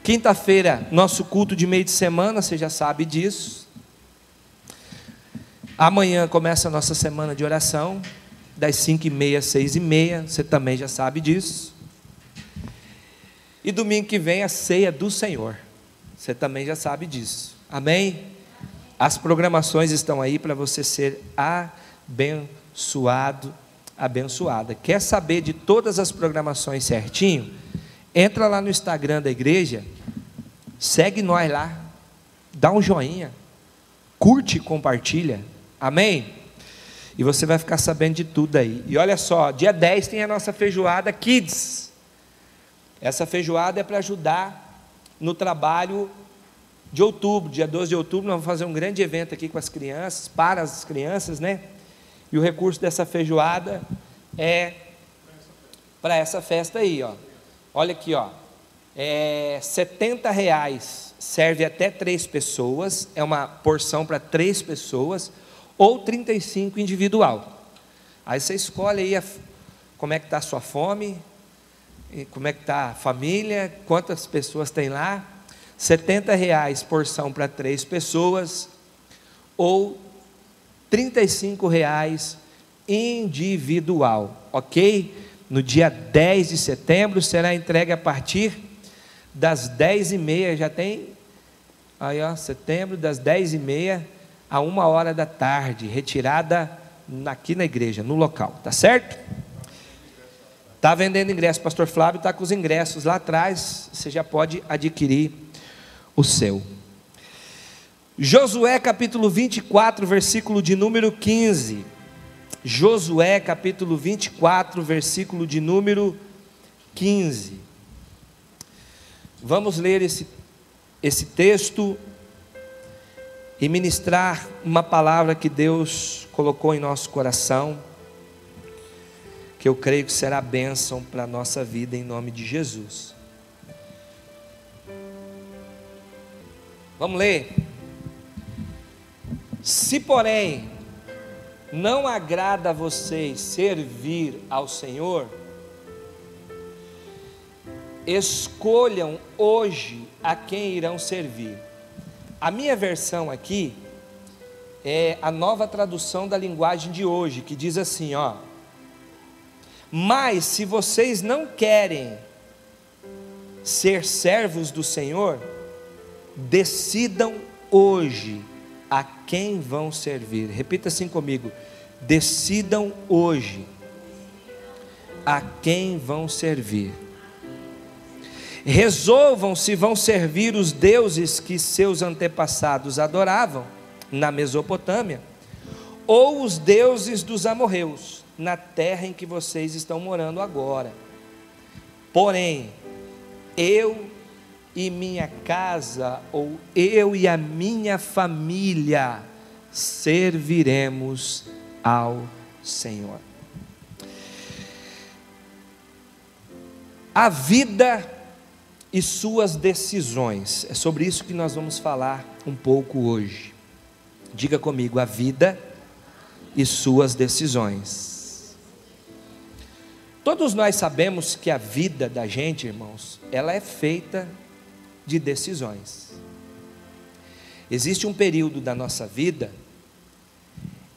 Quinta-feira, nosso culto de meio de semana, você já sabe disso. Amanhã começa a nossa semana de oração, das 5h30 às 6h30, você também já sabe disso. E domingo que vem a ceia do Senhor, você também já sabe disso, amém? As programações estão aí para você ser abençoado, abençoada. Quer saber de todas as programações certinho? Entra lá no Instagram da igreja, segue nós lá, dá um joinha, curte e compartilha, amém? E você vai ficar sabendo de tudo aí. E olha só, dia 10 tem a nossa feijoada Kids. Essa feijoada é para ajudar no trabalho de outubro, dia 12 de outubro, nós vamos fazer um grande evento aqui com as crianças, para as crianças, né? E o recurso dessa feijoada é para essa festa aí, ó. Olha aqui, ó. R$70, serve até 3 pessoas, é uma porção para 3 pessoas, ou 35 individual. Aí você escolhe aí como é que está a sua fome, como é que está a família, quantas pessoas tem lá. R$70 porção para 3 pessoas, ou R$35 individual, ok? No dia 10 de setembro será entregue a partir das 10h30, já tem, aí ó, setembro, das 10h30 a 1h da tarde, retirada aqui na igreja, no local, tá certo? Está vendendo ingresso, pastor Flávio está com os ingressos lá atrás, você já pode adquirir o seu. Josué capítulo 24, versículo de número 15. Josué capítulo 24, versículo de número 15. Vamos ler esse texto e ministrar uma palavra que Deus colocou em nosso coração, que eu creio que será bênção para a nossa vida em nome de Jesus. Vamos ler. Se porém não agrada a vocês servir ao Senhor, escolham hoje a quem irão servir. A minha versão aqui é a nova tradução da linguagem de hoje, que diz assim, ó: mas se vocês não querem ser servos do Senhor, decidam hoje a quem vão servir. Repita assim comigo: decidam hoje a quem vão servir. Resolvam se vão servir os deuses que seus antepassados adoravam na Mesopotâmia, ou os deuses dos amorreus, na terra em que vocês estão morando agora. Porém, eu e minha casa, ou eu e a minha família, serviremos ao Senhor. A vida e suas decisões, é sobre isso que nós vamos falar um pouco hoje. Diga comigo: a vida e suas decisões. Todos nós sabemos que a vida da gente, irmãos, ela é feita de decisões. Existe um período da nossa vida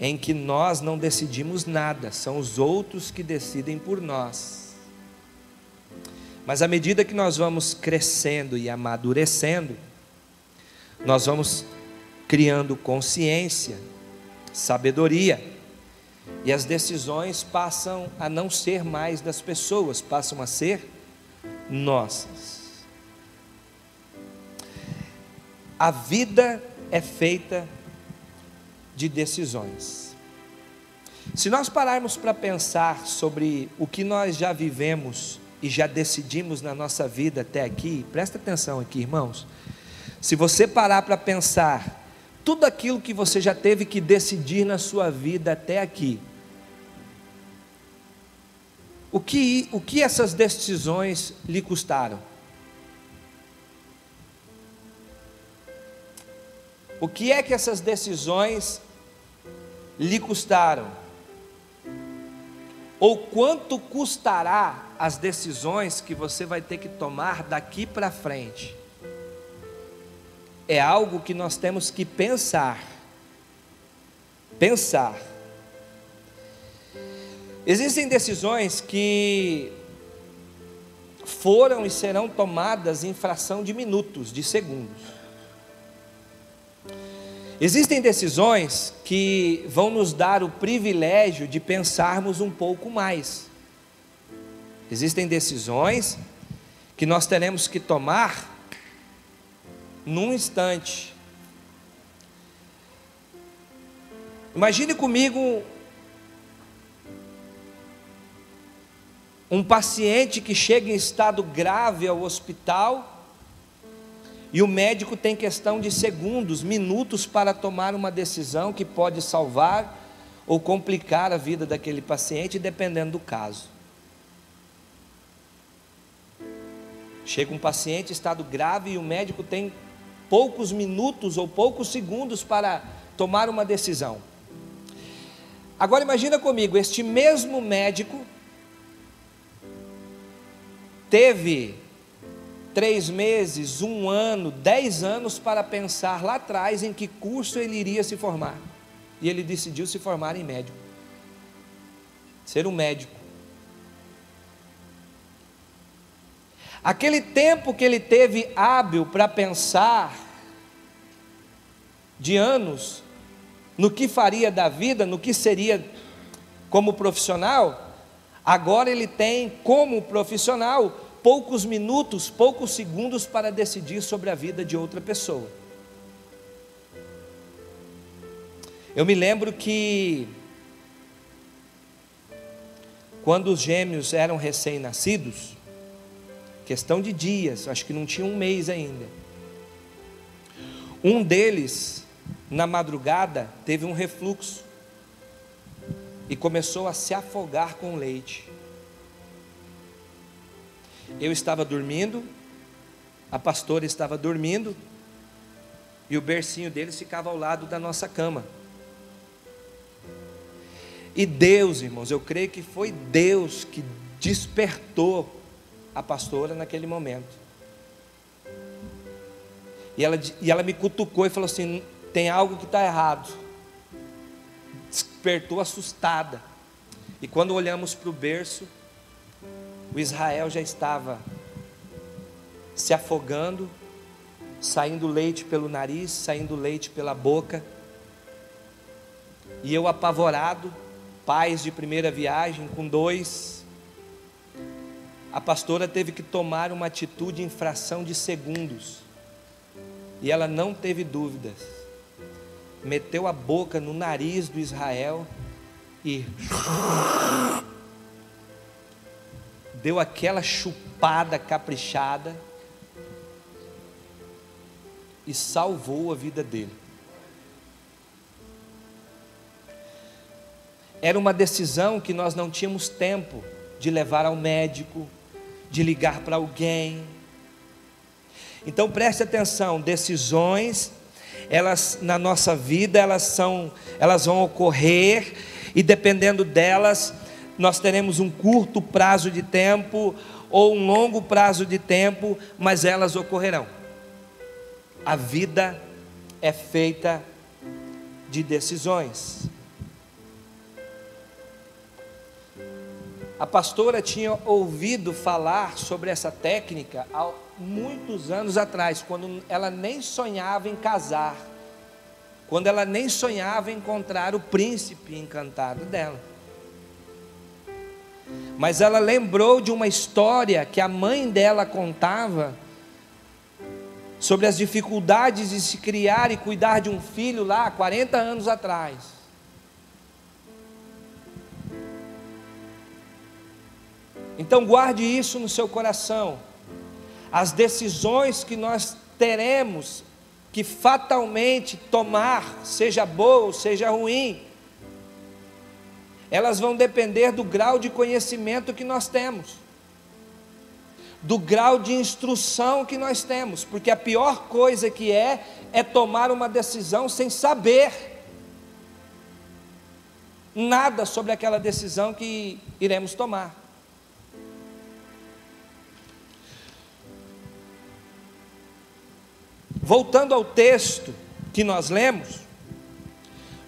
em que nós não decidimos nada, são os outros que decidem por nós. Mas à medida que nós vamos crescendo e amadurecendo, nós vamos criando consciência, sabedoria, e as decisões passam a não ser mais das pessoas, passam a ser nossas. A vida é feita de decisões. Se nós pararmos para pensar sobre o que nós já vivemos e já decidimos na nossa vida até aqui, presta atenção aqui, irmãos. Se você parar para pensar tudo aquilo que você já teve que decidir na sua vida até aqui, o que essas decisões lhe custaram? O que é que essas decisões lhe custaram? Ou quanto custará as decisões que você vai ter que tomar daqui para frente? é algo que nós temos que pensar. Pensar. Existem decisões que foram e serão tomadas em fração de minutos, de segundos. Existem decisões que vão nos dar o privilégio de pensarmos um pouco mais. Existem decisões que nós teremos que tomar num instante. Imagine comigo um paciente que chega em estado grave ao hospital e o médico tem questão de segundos, minutos para tomar uma decisão que pode salvar ou complicar a vida daquele paciente, dependendo do caso. Chega um paciente em estado grave e o médico tem poucos minutos ou poucos segundos para tomar uma decisão. Agora imagina comigo, este mesmo médico teve 3 meses, 1 ano, 10 anos para pensar lá atrás em que curso ele iria se formar. E ele decidiu se formar em médico. Ser um médico. Aquele tempo que ele teve hábil para pensar, de anos, no que faria da vida, no que seria como profissional, agora ele tem como profissional poucos minutos, poucos segundos para decidir sobre a vida de outra pessoa. Eu me lembro que quando os gêmeos eram recém-nascidos, questão de dias, acho que não tinha 1 mês ainda, um deles, na madrugada, teve um refluxo e começou a se afogar com leite. Eu estava dormindo, a pastora estava dormindo, e o bercinho deles ficava ao lado da nossa cama. E Deus, irmãos, eu creio que foi Deus que despertou a pastora naquele momento. E ela me cutucou e falou assim: tem algo que está errado. Despertou assustada. E quando olhamos para o berço, o Israel já estava se afogando, saindo leite pelo nariz, saindo leite pela boca. E eu apavorado, pais de primeira viagem com 2, a pastora teve que tomar uma atitude em fração de segundos. E ela não teve dúvidas. Meteu a boca no nariz do Israel e deu aquela chupada caprichada e salvou a vida dele. Era uma decisão que nós não tínhamos tempo de levar ao médico, de ligar para alguém. Então preste atenção, decisões, elas na nossa vida, elas vão ocorrer, e dependendo delas, nós teremos um curto prazo de tempo ou um longo prazo de tempo, mas elas ocorrerão. A vida é feita de decisões. A pastora tinha ouvido falar sobre essa técnica há muitos anos atrás, quando ela nem sonhava em casar, quando ela nem sonhava em encontrar o príncipe encantado dela. Mas ela lembrou de uma história que a mãe dela contava sobre as dificuldades de se criar e cuidar de um filho lá 40 anos atrás. Então guarde isso no seu coração. As decisões que nós teremos que fatalmente tomar, seja boa ou seja ruim, elas vão depender do grau de conhecimento que nós temos, do grau de instrução que nós temos, porque a pior coisa que é tomar uma decisão sem saber nada sobre aquela decisão que iremos tomar. Voltando ao texto que nós lemos,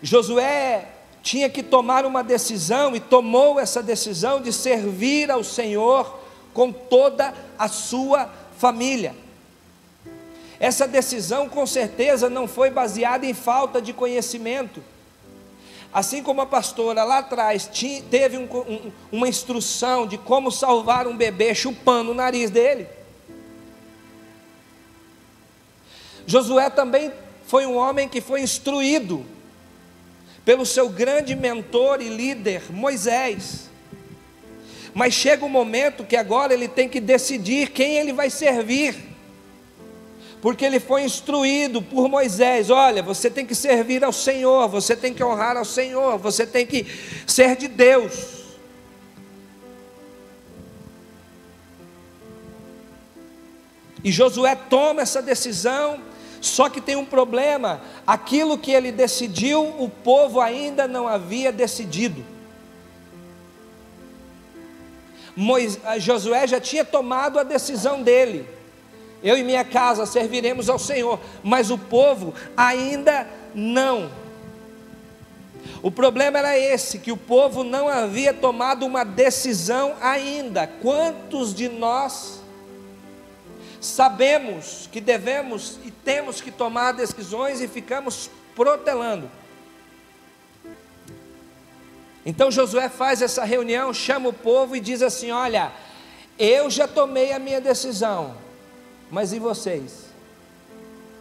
Josué tinha que tomar uma decisão, e tomou essa decisão de servir ao Senhor com toda a sua família. Essa decisão com certeza não foi baseada em falta de conhecimento. Assim como a pastora lá atrás teve uma instrução de como salvar um bebê chupando o nariz dele, Josué também foi um homem que foi instruído pelo seu grande mentor e líder, Moisés. Mas chega um momento que agora ele tem que decidir quem ele vai servir, porque ele foi instruído por Moisés: olha, você tem que servir ao Senhor, você tem que honrar ao Senhor, você tem que ser de Deus. E Josué toma essa decisão, só que tem um problema: aquilo que ele decidiu, o povo ainda não havia decidido. Josué já tinha tomado a decisão dele: eu e minha casa serviremos ao Senhor, mas o povo ainda não. O problema era esse, que o povo não havia tomado uma decisão ainda. Quantos de nós sabemos que devemos e temos que tomar decisões e ficamos protelando? Então Josué faz essa reunião, chama o povo e diz assim: olha, eu já tomei a minha decisão, mas e vocês?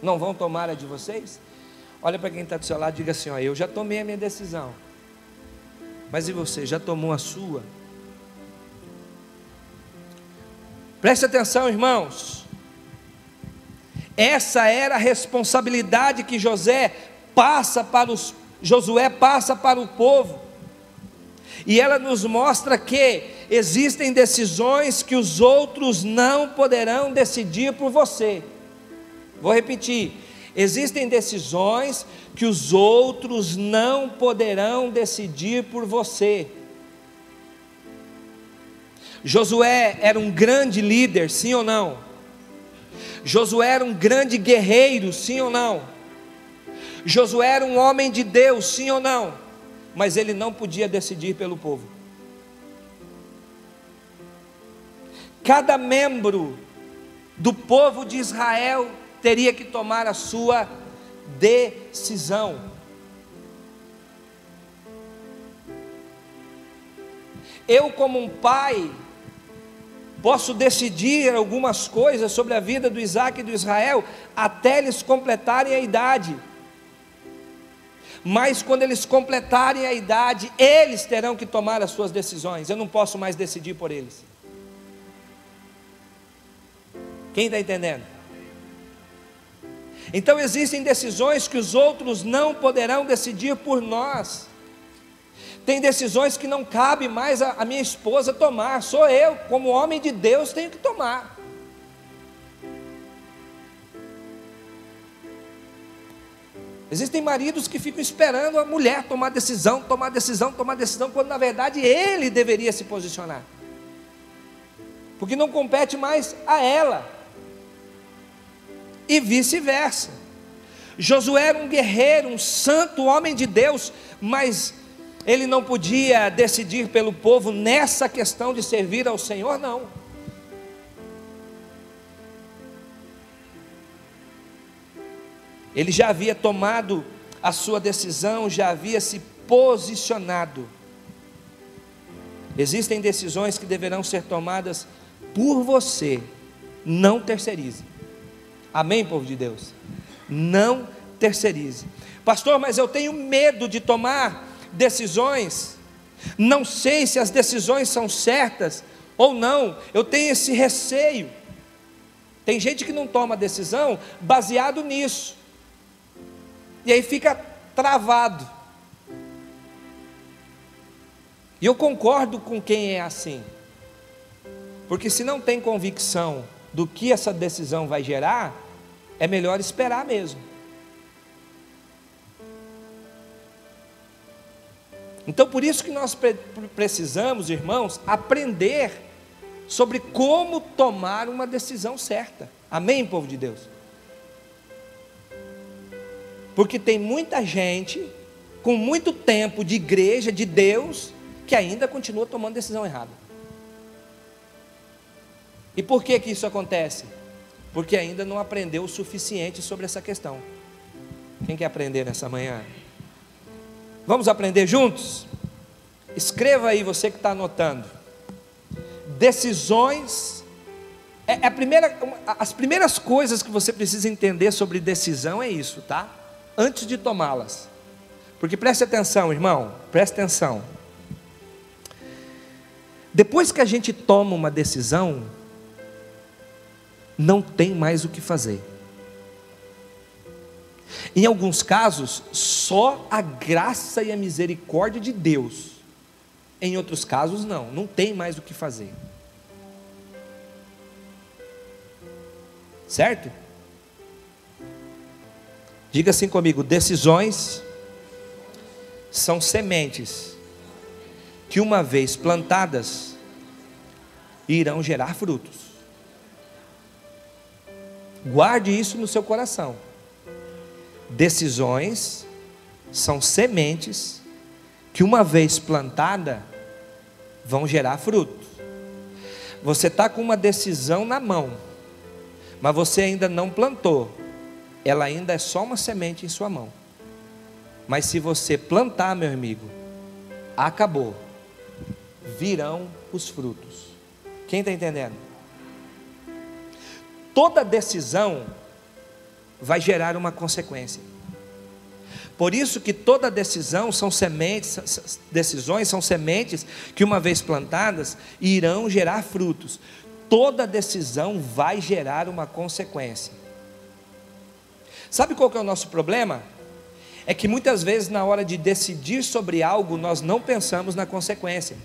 Não vão tomar a de vocês? Olha para quem está do seu lado e diga assim: ó, eu já tomei a minha decisão, mas e você, já tomou a sua? Preste atenção, irmãos. Essa era a responsabilidade que Josué passa para o povo. E ela nos mostra que existem decisões que os outros não poderão decidir por você. Vou repetir: existem decisões que os outros não poderão decidir por você. Josué era um grande líder, sim ou não? Josué era um grande guerreiro, sim ou não? Josué era um homem de Deus, sim ou não? Mas ele não podia decidir pelo povo. Cada membro do povo de Israel teria que tomar a sua decisão. Eu, como um pai, posso decidir algumas coisas sobre a vida do Isaac e do Israel até eles completarem a idade. Mas quando eles completarem a idade, eles terão que tomar as suas decisões. Eu não posso mais decidir por eles. Quem está entendendo? Então existem decisões que os outros não poderão decidir por nós. Tem decisões que não cabe mais a minha esposa tomar. Sou eu, como homem de Deus, tenho que tomar. Existem maridos que ficam esperando a mulher tomar decisão, quando na verdade ele deveria se posicionar, porque não compete mais a ela, e vice-versa. Josué era um guerreiro, um santo homem de Deus, mas ele não podia decidir pelo povo nessa questão de servir ao Senhor, não. Ele já havia tomado a sua decisão, já havia se posicionado. Existem decisões que deverão ser tomadas por você, não terceirize. Amém, povo de Deus? Não terceirize. Pastor, mas eu tenho medo de tomar decisões, não sei se as decisões são certas ou não, eu tenho esse receio. Tem gente que não toma decisão baseado nisso, e aí fica travado. E eu concordo com quem é assim, porque se não tem convicção do que essa decisão vai gerar, é melhor esperar mesmo. Então por isso que nós precisamos, irmãos, aprender sobre como tomar uma decisão certa. Amém, povo de Deus? Porque tem muita gente com muito tempo de igreja, de Deus, que ainda continua tomando decisão errada. E por que isso acontece? Porque ainda não aprendeu o suficiente sobre essa questão. Quem quer aprender nessa manhã? Vamos aprender juntos? Escreva aí, você que está anotando. Decisões, as primeiras coisas que você precisa entender sobre decisão é isso, tá? Antes de tomá-las. Porque preste atenção, irmão, preste atenção. Depois que a gente toma uma decisão, não tem mais o que fazer. Em alguns casos, só a graça e a misericórdia de Deus. Em outros casos, não tem mais o que fazer. Certo? Diga assim comigo: decisões são sementes que, uma vez plantadas, irão gerar frutos. Guarde isso no seu coração. Decisões são sementes que, uma vez plantada, vão gerar frutos. Você está com uma decisão na mão, mas você ainda não plantou. Ela ainda é só uma semente em sua mão. Mas se você plantar, meu amigo, acabou. Virão os frutos. Quem está entendendo? Toda decisão vai gerar uma consequência. Por isso que toda decisão são sementes, decisões são sementes que, uma vez plantadas, irão gerar frutos. Toda decisão vai gerar uma consequência. Sabe qual que é o nosso problema? É que muitas vezes, na hora de decidir sobre algo, nós não pensamos na consequência.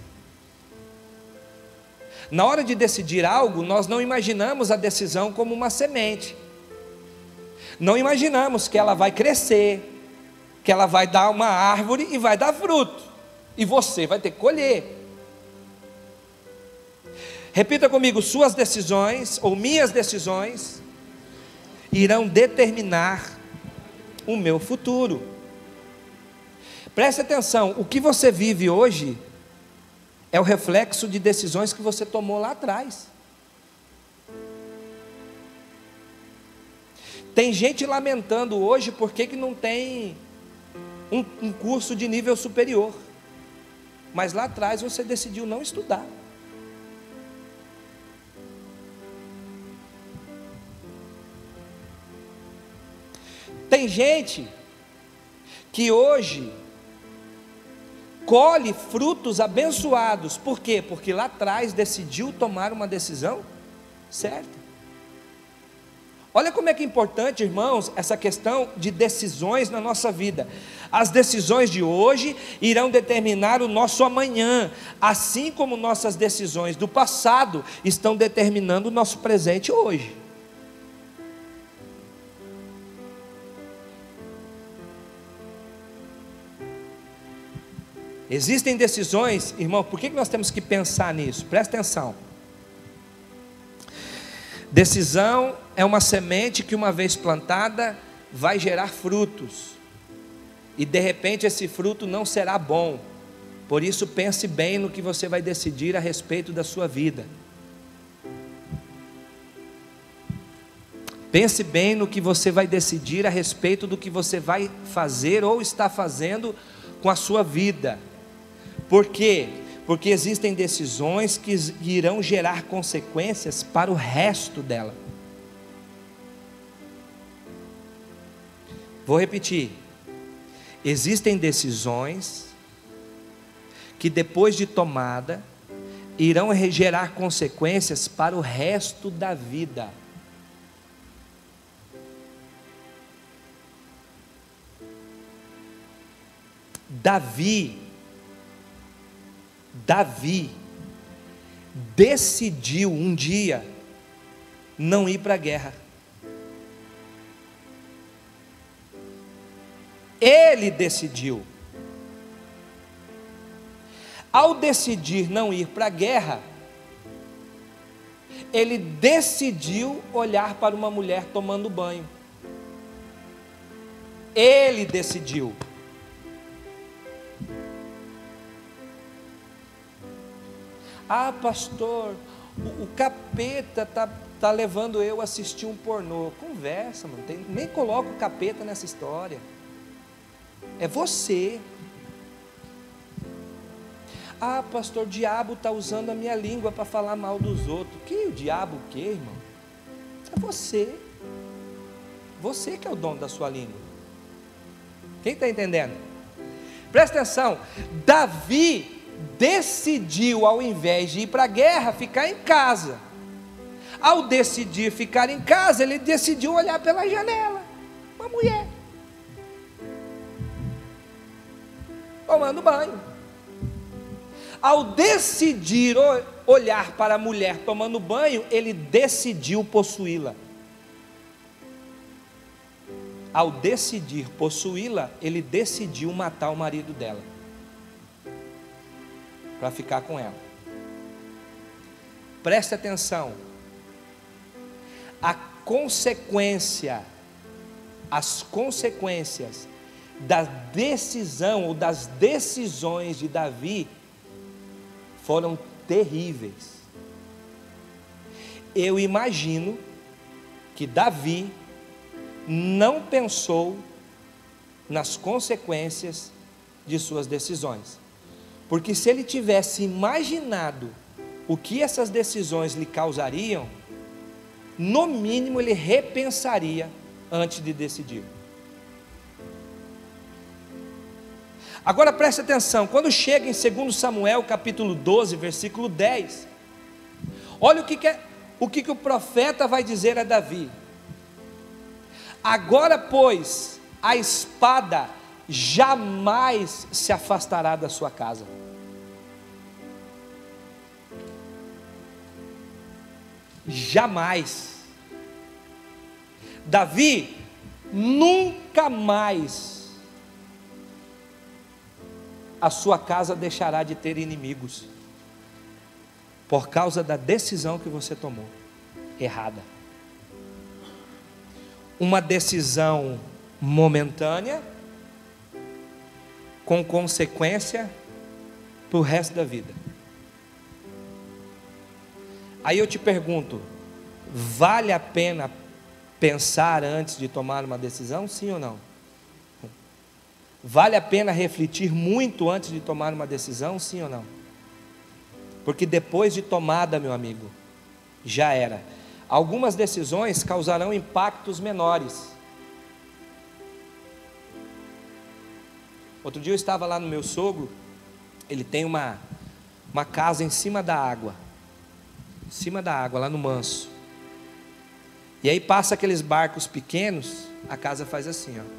Na hora de decidir algo, nós não imaginamos a decisão como uma semente. Não imaginamos que ela vai crescer, que ela vai dar uma árvore e vai dar fruto, e você vai ter que colher. Repita comigo: suas decisões, ou minhas decisões, irão determinar o meu futuro. Preste atenção, o que você vive hoje é o reflexo de decisões que você tomou lá atrás. Tem gente lamentando hoje porque que não tem um curso de nível superior, mas lá atrás você decidiu não estudar. Tem gente que hoje colhe frutos abençoados. Por quê? Porque lá atrás decidiu tomar uma decisão certa. Olha como é que é importante, irmãos, essa questão de decisões na nossa vida. As decisões de hoje irão determinar o nosso amanhã, assim como nossas decisões do passado estão determinando o nosso presente hoje. Existem decisões, irmão, por que nós temos que pensar nisso? Presta atenção. Decisão é uma semente que, uma vez plantada, vai gerar frutos. E de repente esse fruto não será bom. Por isso, pense bem no que você vai decidir a respeito da sua vida. Pense bem no que você vai decidir a respeito do que você vai fazer ou está fazendo com a sua vida. Por quê? Porque existem decisões que irão gerar consequências para o resto dela. Vou repetir. Existem decisões que, depois de tomada, irão gerar consequências para o resto da vida. Davi decidiu um dia não ir para a guerra. Ele decidiu. Ao decidir não ir para a guerra, ele decidiu olhar para uma mulher tomando banho. Ele decidiu. Ah, pastor, o capeta tá levando eu a assistir um pornô. Conversa, mano. Nem coloca o capeta nessa história. É você. Ah, pastor, o diabo está usando a minha língua para falar mal dos outros. Que o diabo o quê, irmão? É você. Você que é o dono da sua língua. Quem está entendendo? Presta atenção. Davi decidiu, ao invés de ir para a guerra, ficar em casa. Ao decidir ficar em casa, ele decidiu olhar pela janela. Uma mulher tomando banho. Ao decidir olhar para a mulher tomando banho, ele decidiu possuí-la. Ao decidir possuí-la, ele decidiu matar o marido dela, para ficar com ela. Preste atenção. As consequências da decisão ou das decisões de Davi foram terríveis. Eu imagino que Davi não pensou nas consequências de suas decisões, porque se ele tivesse imaginado o que essas decisões lhe causariam, no mínimo ele repensaria antes de decidir. Agora preste atenção, quando chega em 2 Samuel capítulo 12, versículo 10, olha o que o profeta vai dizer a Davi. Agora, pois, a espada jamais se afastará da sua casa. Jamais. Davi nunca mais a sua casa deixará de ter inimigos, por causa da decisão que você tomou errada. Uma decisão momentânea, com consequência para o resto da vida. Aí eu te pergunto, vale a pena pensar antes de tomar uma decisão, sim ou não? Vale a pena refletir muito antes de tomar uma decisão, sim ou não? Porque depois de tomada, meu amigo, já era. Algumas decisões causarão impactos menores. Outro dia eu estava lá no meu sogro, ele tem uma casa em cima da água, lá no Manso. E aí passa aqueles barcos pequenos, a casa faz assim, ó.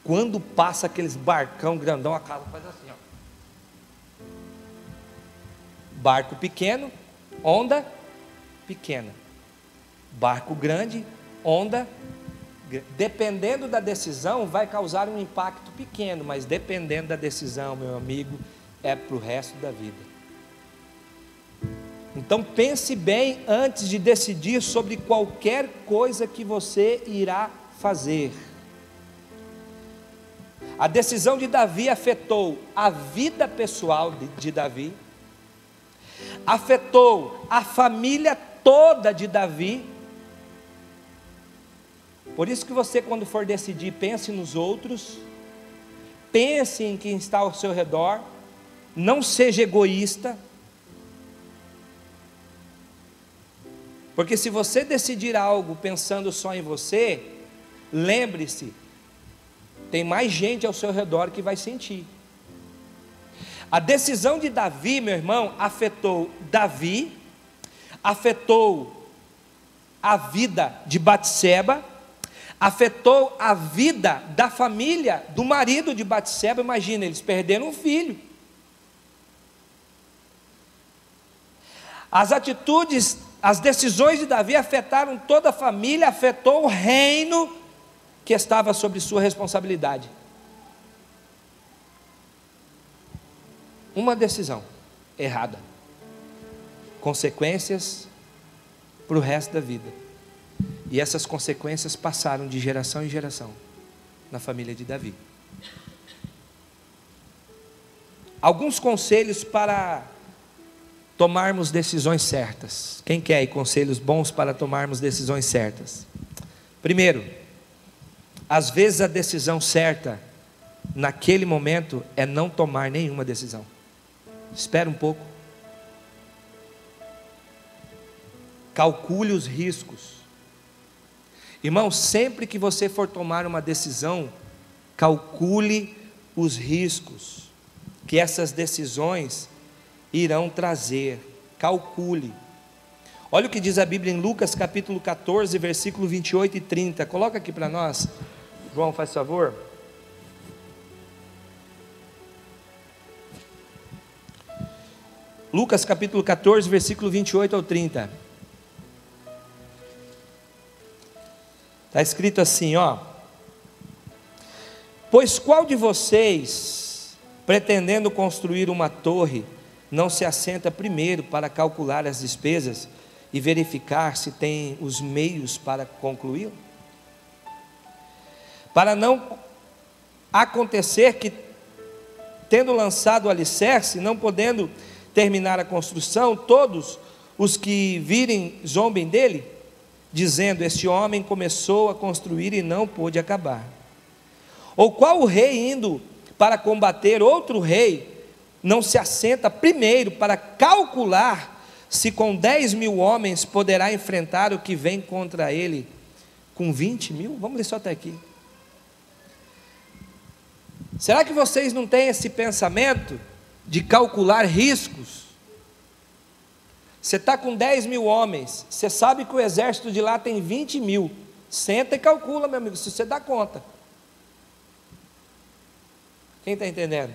Quando passa aqueles barcão grandão, a casa faz assim, ó. Barco pequeno, onda pequena. Barco grande, onda grande. Dependendo da decisão, vai causar um impacto pequeno, mas dependendo da decisão, meu amigo, é para o resto da vida. Então pense bem antes de decidir sobre qualquer coisa que você irá fazer. A decisão de Davi afetou a vida pessoal de Davi, afetou a família toda de Davi. Por isso que você, quando for decidir, pense nos outros, pense em quem está ao seu redor, não seja egoísta, porque se você decidir algo pensando só em você, lembre-se, tem mais gente ao seu redor que vai sentir. A decisão de Davi, meu irmão, afetou Davi, afetou a vida de Batseba, afetou a vida da família do marido de Batseba. Imagina, eles perderam um filho. As atitudes, as decisões de Davi afetaram toda a família, afetou o reino que estava sob sua responsabilidade. Uma decisão errada, consequências para o resto da vida. E essas consequências passaram de geração em geração na família de Davi. Alguns conselhos para tomarmos decisões certas. Quem quer aí conselhos bons para tomarmos decisões certas? Primeiro, às vezes a decisão certa naquele momento é não tomar nenhuma decisão. Espera um pouco. Calcule os riscos. Irmão, sempre que você for tomar uma decisão, calcule os riscos que essas decisões irão trazer. Calcule. Olha o que diz a Bíblia em Lucas capítulo 14, versículo 28 e 30. Coloca aqui para nós. João, faz favor. Lucas capítulo 14, versículo 28 ao 30. Está escrito assim, ó: pois qual de vocês, pretendendo construir uma torre, não se assenta primeiro para calcular as despesas e verificar se tem os meios para concluí-la? Para não acontecer que, tendo lançado o alicerce, não podendo terminar a construção, todos os que virem zombem dele, dizendo: este homem começou a construir e não pôde acabar. Ou qual o rei, indo para combater outro rei, não se assenta primeiro para calcular se com 10.000 homens poderá enfrentar o que vem contra ele com 20.000? Vamos ler só até aqui. Será que vocês não têm esse pensamento de calcular riscos? Você está com 10.000 homens, você sabe que o exército de lá tem 20.000, senta e calcula, meu amigo, se você dá conta. Quem está entendendo?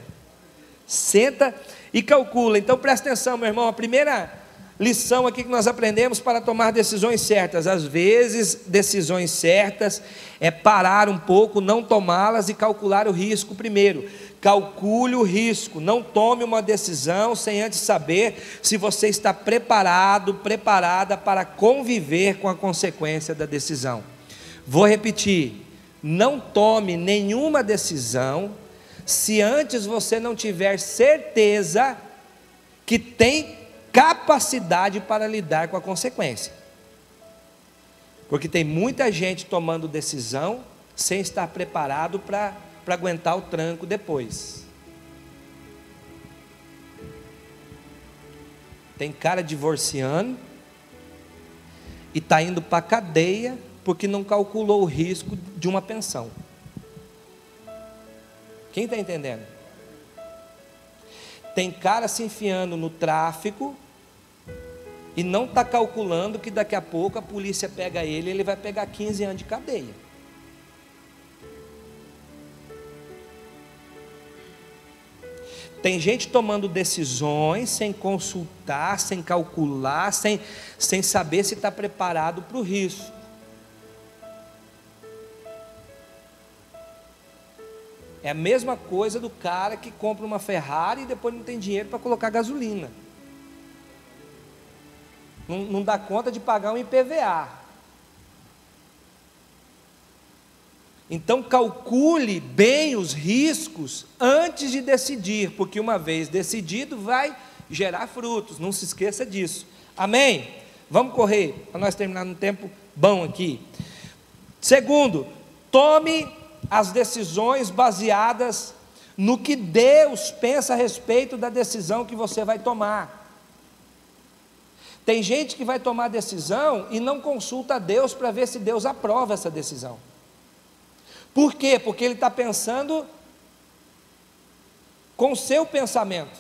Senta e calcula. Então presta atenção, meu irmão, a primeira lição aqui que nós aprendemos para tomar decisões certas. Às vezes, decisões certas é parar um pouco, não tomá-las e calcular o risco primeiro. Calcule o risco, não tome uma decisão sem antes saber se você está preparado, preparada para conviver com a consequência da decisão. Vou repetir: não tome nenhuma decisão se antes você não tiver certeza que tem capacidade para lidar com a consequência. Porque tem muita gente tomando decisão sem estar preparado para aguentar o tranco depois. Tem cara divorciando e está indo para a cadeia porque não calculou o risco de uma pensão. Quem está entendendo? Tem cara se enfiando no tráfico e não está calculando que daqui a pouco a polícia pega ele e ele vai pegar 15 anos de cadeia. Tem gente tomando decisões sem consultar, sem calcular, sem saber se está preparado para o risco. É a mesma coisa do cara que compra uma Ferrari e depois não tem dinheiro para colocar gasolina. Não dá conta de pagar um IPVA. Então calcule bem os riscos antes de decidir, porque uma vez decidido vai gerar frutos, não se esqueça disso. Amém? Vamos correr, para nós terminar num tempo bom aqui. Segundo, tome as decisões baseadas no que Deus pensa a respeito da decisão que você vai tomar. Tem gente que vai tomar decisão e não consulta a Deus para ver se Deus aprova essa decisão. Por quê? Porque ele está pensando com o seu pensamento.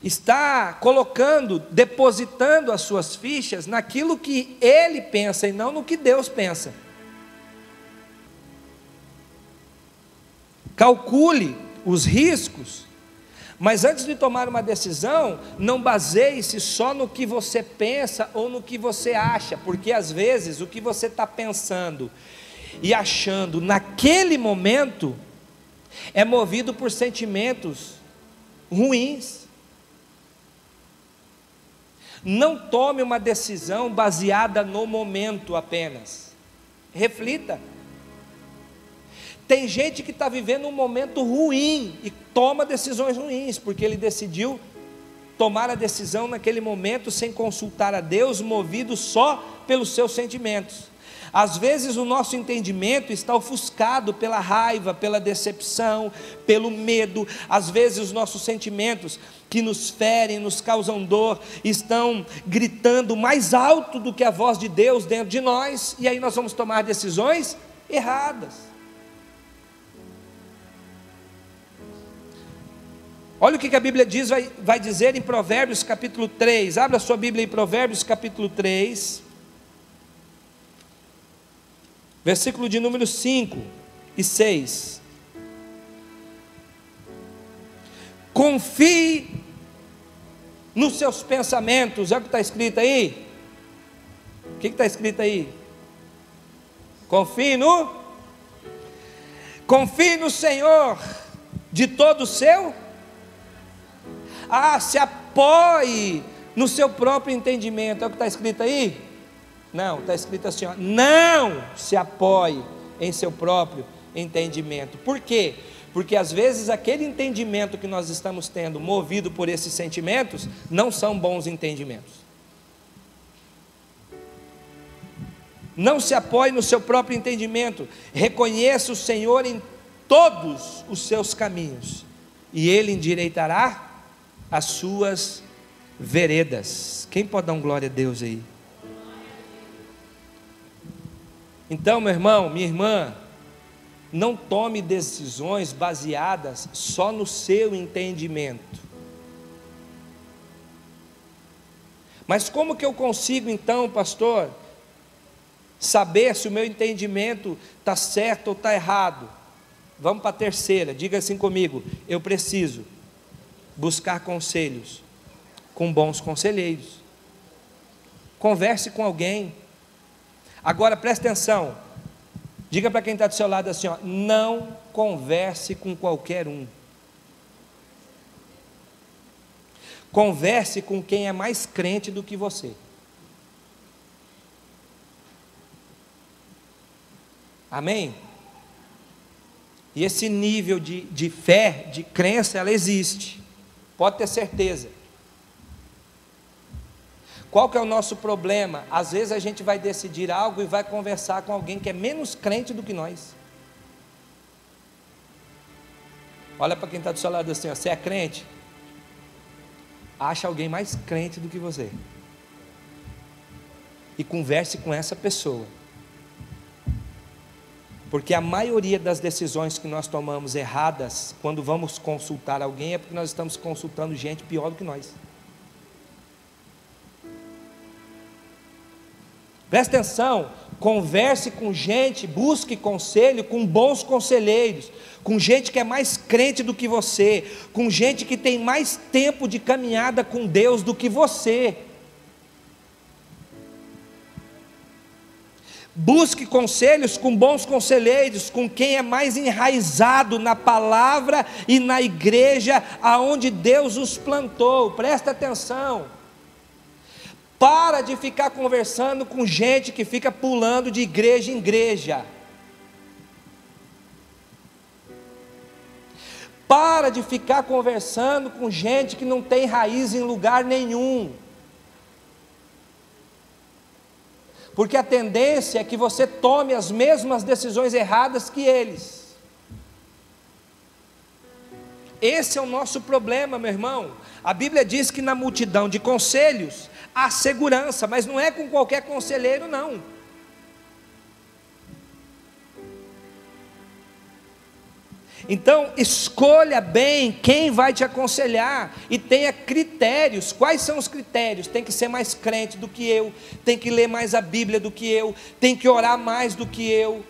Está colocando, depositando as suas fichas naquilo que ele pensa e não no que Deus pensa. Calcule os riscos, mas antes de tomar uma decisão, não baseie-se só no que você pensa ou no que você acha, porque às vezes o que você está pensando e achando naquele momento é movido por sentimentos ruins. Não tome uma decisão baseada no momento apenas. Reflita. Tem gente que está vivendo um momento ruim e toma decisões ruins, porque ele decidiu tomar a decisão naquele momento sem consultar a Deus, movido só pelos seus sentimentos. Às vezes o nosso entendimento está ofuscado pela raiva, pela decepção, pelo medo. Às vezes os nossos sentimentos que nos ferem, nos causam dor, estão gritando mais alto do que a voz de Deus dentro de nós, e aí nós vamos tomar decisões erradas. Olha o que a Bíblia diz, vai dizer em Provérbios capítulo 3, abra sua Bíblia em Provérbios capítulo 3, versículo de número 5 e 6. Confie nos seus pensamentos, é o que está escrito aí? O que está escrito aí? Confie no Senhor de todo o seu. Se apoie no seu próprio entendimento, é o que está escrito aí? Não, está escrito assim, ó, não se apoie em seu próprio entendimento. Por quê? Porque às vezes aquele entendimento que nós estamos tendo, movido por esses sentimentos, não são bons entendimentos. Não se apoie no seu próprio entendimento, reconheça o Senhor em todos os seus caminhos, e Ele endireitará as suas veredas. Quem pode dar um glória a Deus aí? Então, meu irmão, minha irmã, não tome decisões baseadas só no seu entendimento. Mas como que eu consigo então, pastor, saber se o meu entendimento está certo ou está errado? Vamos para a terceira, diga assim comigo: eu preciso buscar conselhos com bons conselheiros. Converse com alguém. Agora preste atenção, diga para quem está do seu lado assim, ó, não converse com qualquer um. Converse com quem é mais crente do que você. Amém? E esse nível de fé, de crença, ela existe, pode ter certeza. Qual que é o nosso problema? Às vezes a gente vai decidir algo e vai conversar com alguém que é menos crente do que nós. Olha para quem está do seu lado assim, ó, você é crente? Acha alguém mais crente do que você e converse com essa pessoa, porque a maioria das decisões que nós tomamos erradas, quando vamos consultar alguém, é porque nós estamos consultando gente pior do que nós. Presta atenção, converse com gente, busque conselho com bons conselheiros, com gente que é mais crente do que você, com gente que tem mais tempo de caminhada com Deus do que você. Busque conselhos com bons conselheiros, com quem é mais enraizado na palavra e na igreja aonde Deus os plantou. Presta atenção. Para de ficar conversando com gente que fica pulando de igreja em igreja. Para de ficar conversando com gente que não tem raiz em lugar nenhum. Porque a tendência é que você tome as mesmas decisões erradas que eles. Esse é o nosso problema, meu irmão. A Bíblia diz que na multidão de conselhos há segurança, mas não é com qualquer conselheiro, não. Então, escolha bem quem vai te aconselhar e tenha critérios. Quais são os critérios? Tem que ser mais crente do que eu, tem que ler mais a Bíblia do que eu, tem que orar mais do que eu,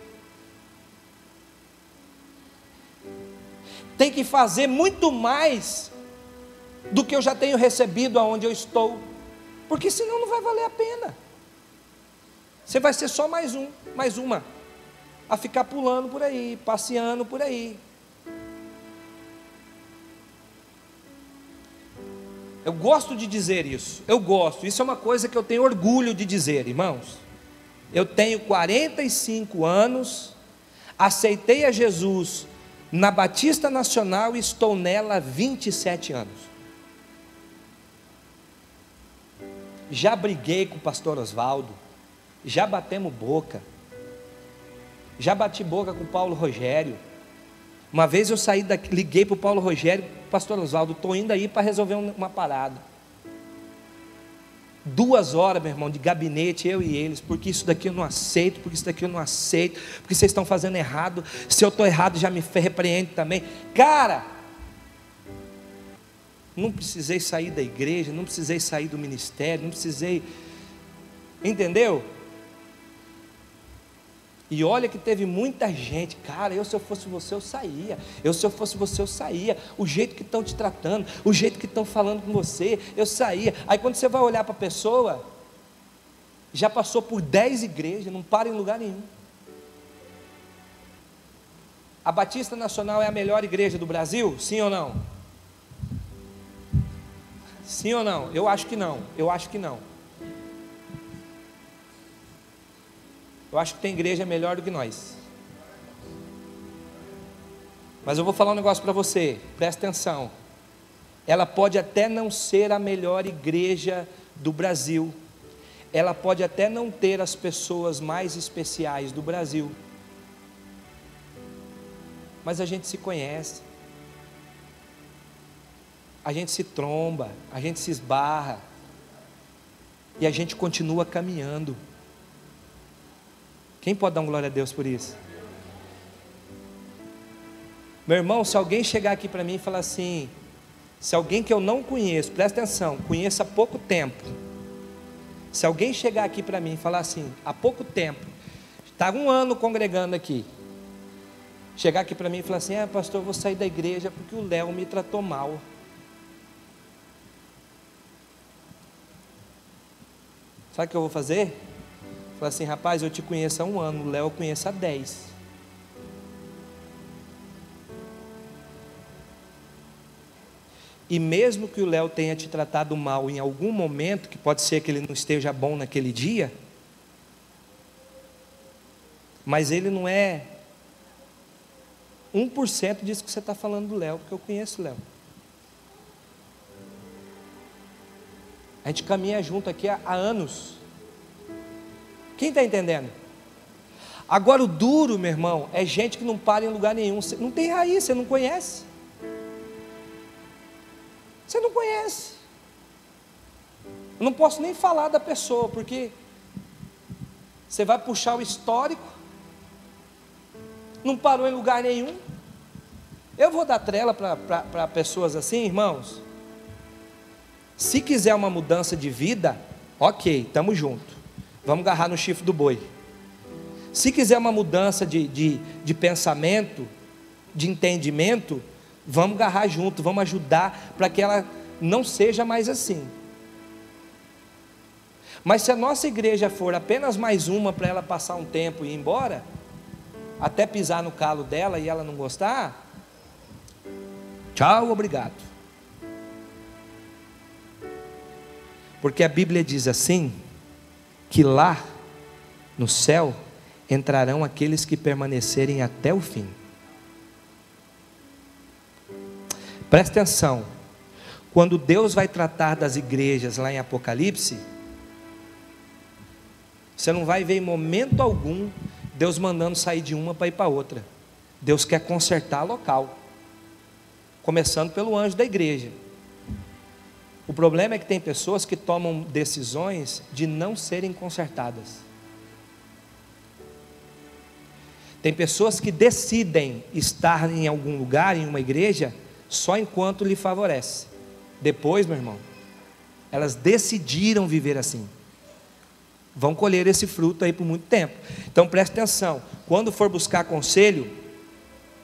tem que fazer muito mais do que eu já tenho recebido aonde eu estou, porque senão não vai valer a pena. Você vai ser só mais uma, a ficar pulando por aí, passeando por aí. Eu gosto de dizer isso, isso é uma coisa que eu tenho orgulho de dizer, irmãos. Eu tenho 45 anos, aceitei a Jesus na Batista Nacional e estou nela há 27 anos. Já briguei com o pastor Oswaldo, já batemos boca, já bati boca com o Paulo Rogério. Uma vez eu saí daqui, liguei para o Paulo Rogério: pastor Oswaldo, estou indo aí para resolver uma parada. 2 horas, meu irmão, de gabinete, eu e eles, porque isso daqui eu não aceito, porque isso daqui eu não aceito, porque vocês estão fazendo errado, se eu estou errado já me repreende também. Cara, não precisei sair da igreja, não precisei sair do ministério, não precisei, entendeu? E olha que teve muita gente, cara, se eu fosse você eu saía, se eu fosse você eu saía, o jeito que estão te tratando, o jeito que estão falando com você, eu saía. Aí quando você vai olhar para a pessoa, já passou por 10 igrejas, não para em lugar nenhum. A Batista Nacional é a melhor igreja do Brasil? Sim ou não? Sim ou não? Eu acho que não, eu acho que não. Eu acho que tem igreja melhor do que nós. Mas eu vou falar um negócio para você, presta atenção. Ela pode até não ser a melhor igreja do Brasil, ela pode até não ter as pessoas mais especiais do Brasil, mas a gente se conhece, a gente se tromba, a gente se esbarra, e a gente continua caminhando. Quem pode dar um glória a Deus por isso? Meu irmão, se alguém chegar aqui para mim e falar assim, se alguém que eu não conheço, presta atenção, conheço há pouco tempo, se alguém chegar aqui para mim e falar assim, há pouco tempo, está 1 ano congregando aqui, chegar aqui para mim e falar assim, pastor, eu vou sair da igreja porque o Léo me tratou mal. Sabe o que eu vou fazer? Falar assim, rapaz, eu te conheço há 1 ano, o Léo eu conheço há 10. E mesmo que o Léo tenha te tratado mal em algum momento, que pode ser que ele não esteja bom naquele dia, mas ele não é 1% disso que você está falando do Léo, porque eu conheço o Léo. A gente caminha junto aqui há anos. Quem está entendendo? Agora o duro, meu irmão, é gente que não para em lugar nenhum. Você não tem raiz, você não conhece. Você não conhece. Eu não posso nem falar da pessoa, porque você vai puxar o histórico, não parou em lugar nenhum. Eu vou dar trela para pessoas assim, irmãos. Se quiser uma mudança de vida, ok, estamos juntos. Vamos agarrar no chifre do boi. Se quiser uma mudança de pensamento, de entendimento, vamos agarrar junto, vamos ajudar para que ela não seja mais assim. Mas se a nossa igreja for apenas mais uma para ela passar um tempo e ir embora, até pisar no calo dela e ela não gostar, tchau, obrigado. Porque a Bíblia diz assim, que lá no céu entrarão aqueles que permanecerem até o fim. Presta atenção, quando Deus vai tratar das igrejas lá em Apocalipse, você não vai ver em momento algum Deus mandando sair de uma para ir para outra. Deus quer consertar local, começando pelo anjo da igreja. O problema é que tem pessoas que tomam decisões de não serem consertadas. Tem pessoas que decidem estar em algum lugar, em uma igreja, só enquanto lhe favorece. Depois, meu irmão, elas decidiram viver assim. Vão colher esse fruto aí por muito tempo. Então preste atenção, quando for buscar conselho,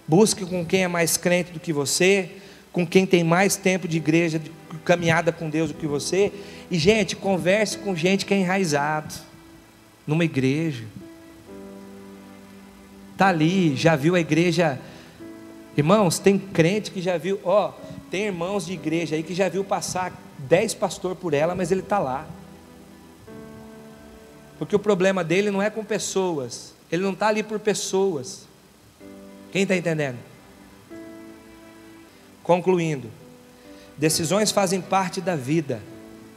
busque com quem é mais crente do que você, com quem tem mais tempo de igreja, de caminhada com Deus do que você. E gente, converse com gente que é enraizado numa igreja, está ali, já viu a igreja. Irmãos, tem crente que já viu, tem irmãos de igreja aí que já viu passar 10 pastores por ela, mas ele está lá. Porque o problema dele não é com pessoas, ele não está ali por pessoas. Quem está entendendo? Concluindo, decisões fazem parte da vida,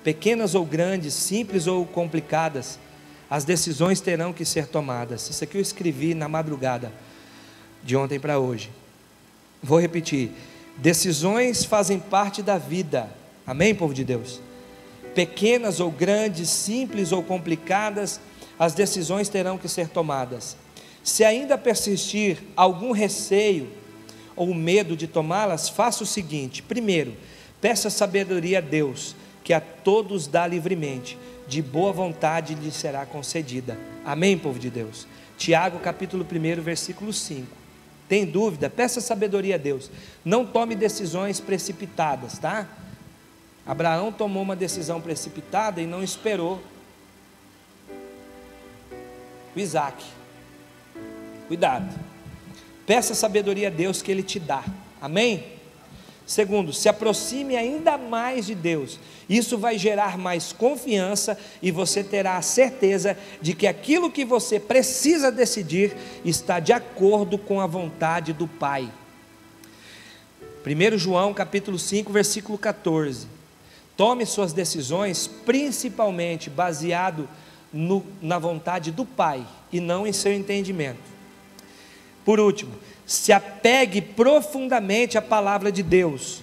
pequenas ou grandes, simples ou complicadas, as decisões terão que ser tomadas. Isso aqui eu escrevi na madrugada de ontem para hoje. Vou repetir: decisões fazem parte da vida, amém, povo de Deus? Pequenas ou grandes, simples ou complicadas, as decisões terão que ser tomadas. Se ainda persistir algum receio ou medo de tomá-las, faça o seguinte: primeiro, peça sabedoria a Deus, que a todos dá livremente, de boa vontade lhe será concedida. Amém, povo de Deus? Tiago capítulo 1, versículo 5. Tem dúvida? Peça sabedoria a Deus. Não tome decisões precipitadas, tá? Abraão tomou uma decisão precipitada e não esperou o Isaac. Cuidado. Peça sabedoria a Deus que Ele te dá. Amém? Segundo, se aproxime ainda mais de Deus. Isso vai gerar mais confiança e você terá a certeza de que aquilo que você precisa decidir está de acordo com a vontade do Pai. 1 João capítulo 5, versículo 14. Tome suas decisões principalmente baseado na vontade do Pai e não em seu entendimento. Por último, se apegue profundamente à palavra de Deus.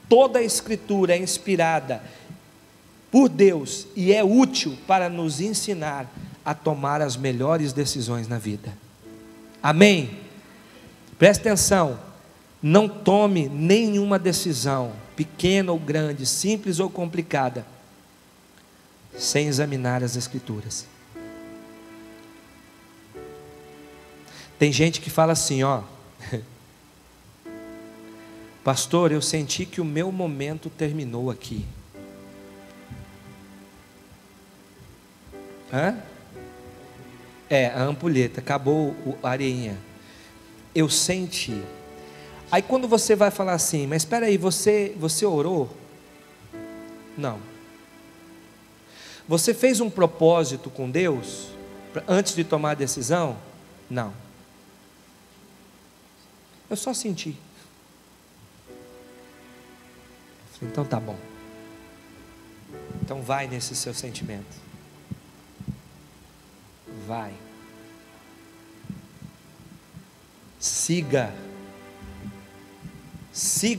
Toda a Escritura é inspirada por Deus e é útil para nos ensinar a tomar as melhores decisões na vida. Amém? Preste atenção, não tome nenhuma decisão, pequena ou grande, simples ou complicada, sem examinar as Escrituras. Tem gente que fala assim, ó: pastor, eu senti que o meu momento terminou aqui. Hã? A ampulheta, acabou a areinha. Eu senti. Aí quando você vai falar assim, mas espera aí, você orou? Não. Você fez um propósito com Deus antes de tomar a decisão? Não. Eu só senti. Então tá bom. Então vai nesse seu sentimento. Vai. Siga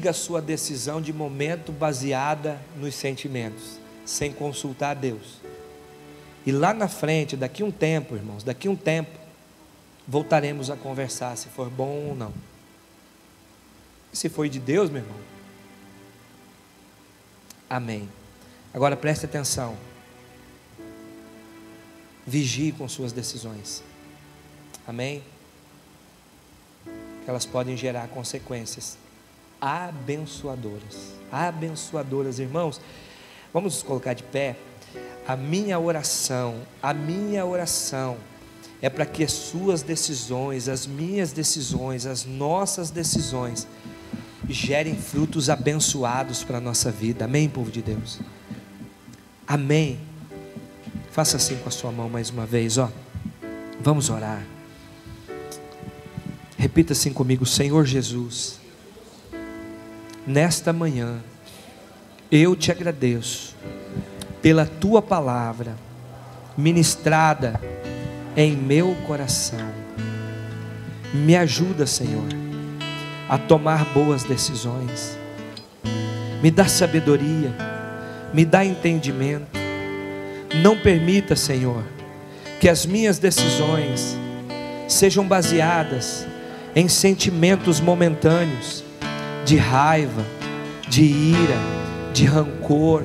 a sua decisão de momento baseada nos sentimentos, sem consultar a Deus. E lá na frente, daqui um tempo, irmãos, daqui um tempo, voltaremos a conversar se for bom ou não. E se foi de Deus, meu irmão, amém. Agora preste atenção. Vigie com suas decisões. Amém? Que elas podem gerar consequências abençoadoras. Abençoadoras, irmãos. Vamos nos colocar de pé. A minha oração é para que as suas decisões, as minhas decisões, as nossas decisões gerem frutos abençoados para a nossa vida. Amém, povo de Deus? Amém. Faça assim com a sua mão mais uma vez, ó. Vamos orar. Repita assim comigo: Senhor Jesus, nesta manhã eu te agradeço pela tua palavra ministrada em meu coração. Me ajuda, Senhor, a tomar boas decisões. Me dá sabedoria, me dá entendimento. Não permita, Senhor, que as minhas decisões sejam baseadas em sentimentos momentâneos, de raiva, de ira, de rancor,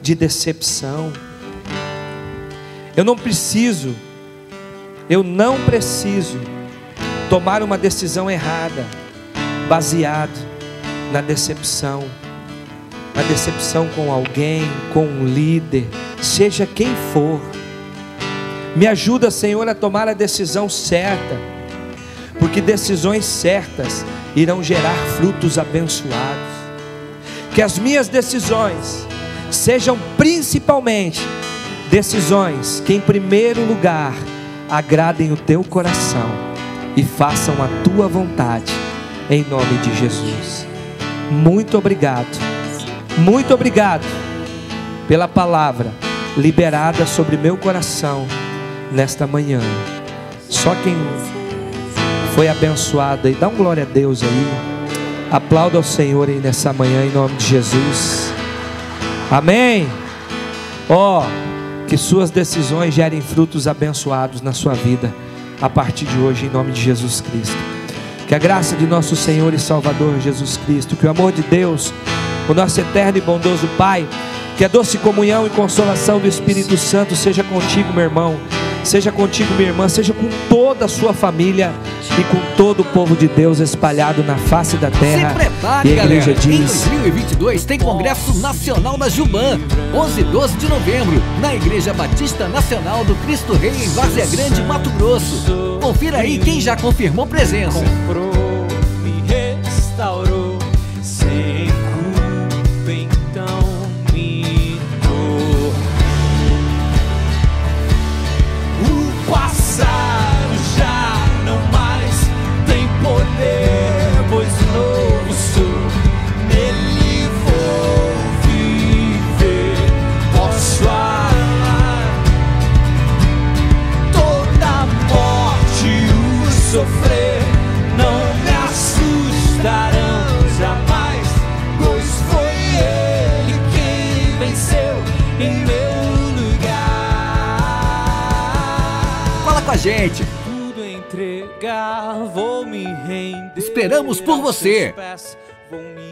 de decepção. Eu não preciso tomar uma decisão errada, baseado na decepção com alguém, com um líder, seja quem for. Me ajuda, Senhor, a tomar a decisão certa, porque decisões certas irão gerar frutos abençoados. Que as minhas decisões sejam principalmente decisões que em primeiro lugar agradem o teu coração e façam a tua vontade, em nome de Jesus. Muito obrigado pela palavra liberada sobre meu coração nesta manhã. Só quem foi abençoado aí, dá um glória a Deus aí, aplauda ao Senhor aí nessa manhã, em nome de Jesus. Amém. Que suas decisões gerem frutos abençoados na sua vida a partir de hoje, em nome de Jesus Cristo. Que a graça de nosso Senhor e Salvador Jesus Cristo, que o amor de Deus, o nosso eterno e bondoso Pai, que a doce comunhão e consolação do Espírito Santo seja contigo, meu irmão, seja contigo, minha irmã, seja com toda a sua família e com todo o povo de Deus espalhado na face da terra. Se prepare, e a igreja galera. diz: Em 2022 tem Congresso Nacional da Juban, 11 e 12 de novembro, na Igreja Batista Nacional do Cristo Rei, em Várzea Grande, Mato Grosso. Confira aí quem já confirmou presença. Comprou, me restaurou, sem culpa, então me dou. O passado já não mais tem poder, pois novo sou, nele vou viver. Posso amar toda morte, o sofrer não me assustarão jamais, pois foi ele quem venceu em meu lugar. Fala com a gente. Tudo entregar, vou me render. Esperamos por você. Vou me